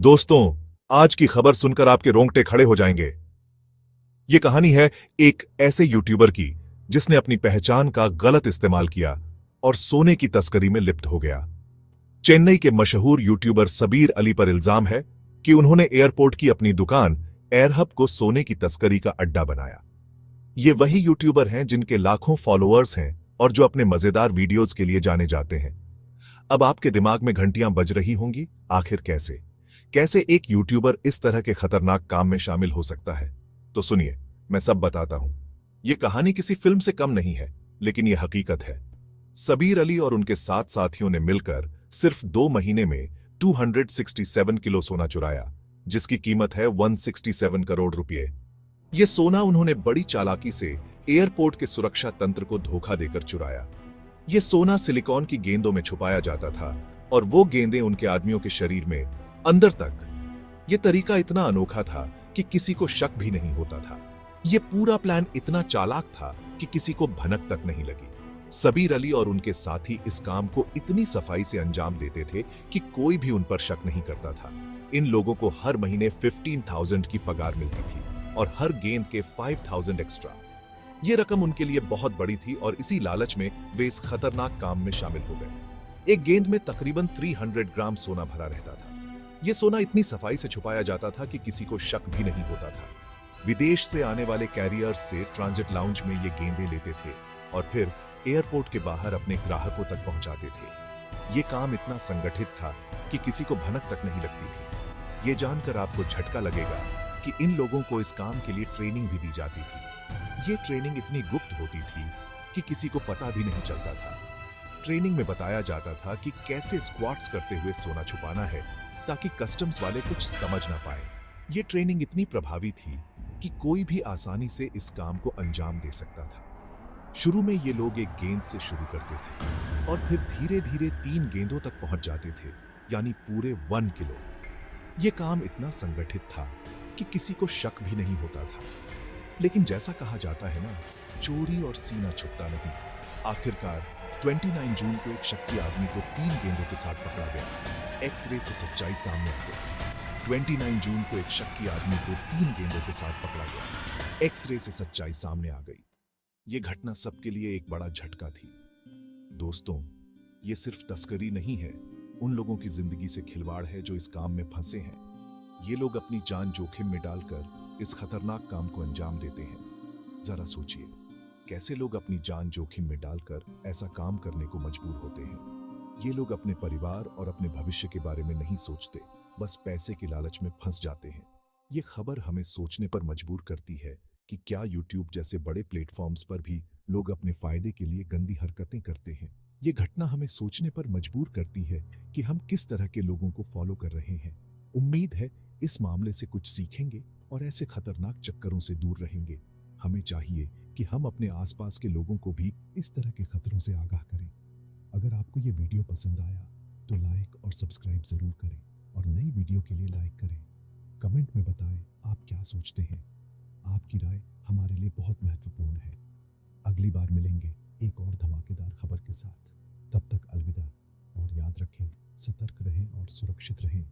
दोस्तों, आज की खबर सुनकर आपके रोंगटे खड़े हो जाएंगे। ये कहानी है एक ऐसे यूट्यूबर की जिसने अपनी पहचान का गलत इस्तेमाल किया और सोने की तस्करी में लिप्त हो गया। चेन्नई के मशहूर यूट्यूबर सबीर अली पर इल्जाम है कि उन्होंने एयरपोर्ट की अपनी दुकान एयरहब को सोने की तस्करी का अड्डा बनाया। ये वही यूट्यूबर हैं जिनके लाखों फॉलोअर्स हैं और जो अपने मजेदार वीडियोज के लिए जाने जाते हैं। अब आपके दिमाग में घंटियां बज रही होंगी, आखिर कैसे एक यूट्यूबर इस तरह के खतरनाक काम में शामिल हो सकता है? तो सुनिए, मैं सब बताता हूं। यह कहानी किसी फिल्म से कम नहीं है, लेकिन यह हकीकत है। सबीर अली और उनके 7 साथियों ने मिलकर सिर्फ 2 महीने में 267 किलो सोना चुराया, जिसकी कीमत है 167 करोड़ रुपए। यह सोना उन्होंने बड़ी चालाकी से एयरपोर्ट के सुरक्षा तंत्र को धोखा देकर चुराया। यह सोना सिलिकॉन की गेंदों में छुपाया जाता था और वो गेंदें उनके आदमियों के शरीर में अंदर तक। यह तरीका इतना अनोखा था कि किसी को शक भी नहीं होता था। यह पूरा प्लान इतना चालाक था कि किसी को भनक तक नहीं लगी। सबीर अली और उनके साथी इस काम को इतनी सफाई से अंजाम देते थे कि कोई भी उन पर शक नहीं करता था। इन लोगों को हर महीने 15,000 की पगार मिलती थी और हर गेंद के 5,000 एक्स्ट्रा। यह रकम उनके लिए बहुत बड़ी थी और इसी लालच में वे इस खतरनाक काम में शामिल हो गए। एक गेंद में तकरीबन 300 ग्राम सोना भरा रहता था। यह सोना इतनी सफाई से छुपाया जाता था कि किसी को शक भी नहीं होता था। विदेश से आने वाले कैरियर्स से ट्रांजिट लाउंज में ये गेंदें लेते थे और फिर एयरपोर्ट के बाहर अपने ग्राहकों तक पहुंचाते थे। ये काम इतना संगठित था कि किसी को भनक तक नहीं लगती थी। ये जानकर आपको झटका लगेगा कि इन लोगों को इस काम के लिए ट्रेनिंग भी दी जाती थी। ये ट्रेनिंग इतनी गुप्त होती थी कि किसी को पता भी नहीं चलता था। ट्रेनिंग में बताया जाता था कि कैसे स्क्वाट्स करते हुए सोना छुपाना है ताकि कस्टम्स वाले कुछ समझ ना पाए। ये ट्रेनिंग इतनी प्रभावी थी कि कोई भी आसानी से इस काम को अंजाम दे सकता था। शुरू में ये लोग एक गेंद से शुरू करते थे और फिर धीरे धीरे 3 गेंदों तक पहुंच जाते थे, यानी पूरे 1 किलो। यह काम इतना संगठित था कि किसी को शक भी नहीं होता था। लेकिन जैसा कहा जाता है ना, चोरी और सीना छुपता नहीं। आखिरकार 29 जून को एक शक्की आदमी को 3 गेंदों के साथ पकड़ा गया। एक्सरे से सच्चाई सामने आ गई। 29 जून को एक शक्की आदमी को 3 गेंदों के साथ पकड़ा गया। एक्सरे से सच्चाई सामने आ गई। यह घटना सबके लिए एक बड़ा झटका थी। दोस्तों, यह सिर्फ तस्करी नहीं है, उन लोगों की जिंदगी से खिलवाड़ है जो इस काम में फंसे हैं। ये लोग अपनी जान जोखिम में डालकर इस खतरनाक काम को अंजाम देते हैं। जरा सोचिए, कैसे लोग अपनी जान जोखिम में डालकर ऐसा काम करने को मजबूर होते हैं। ये लोग अपने परिवार और अपने भविष्य के बारे में नहीं सोचते, बस पैसे के लालच में फंस जाते हैं। ये खबर हमें सोचने पर मजबूर करती है कि क्या यूट्यूब जैसे बड़े प्लेटफॉर्म्स पर भी लोग अपने फायदे के लिए गंदी हरकतें करते हैं। ये घटना हमें सोचने पर मजबूर करती है कि हम किस तरह के लोगों को फॉलो कर रहे हैं। उम्मीद है इस मामले से कुछ सीखेंगे और ऐसे खतरनाक चक्करों से दूर रहेंगे। हमें चाहिए कि हम अपने आसपास के लोगों को भी इस तरह के खतरों से आगाह करें। अगर आपको ये वीडियो पसंद आया तो लाइक और सब्सक्राइब जरूर करें और नई वीडियो के लिए लाइक करें। कमेंट में बताएं आप क्या सोचते हैं। आपकी राय हमारे लिए बहुत महत्वपूर्ण है। अगली बार मिलेंगे एक और धमाकेदार खबर के साथ। तब तक अलविदा और याद रखें, सतर्क रहें और सुरक्षित रहें।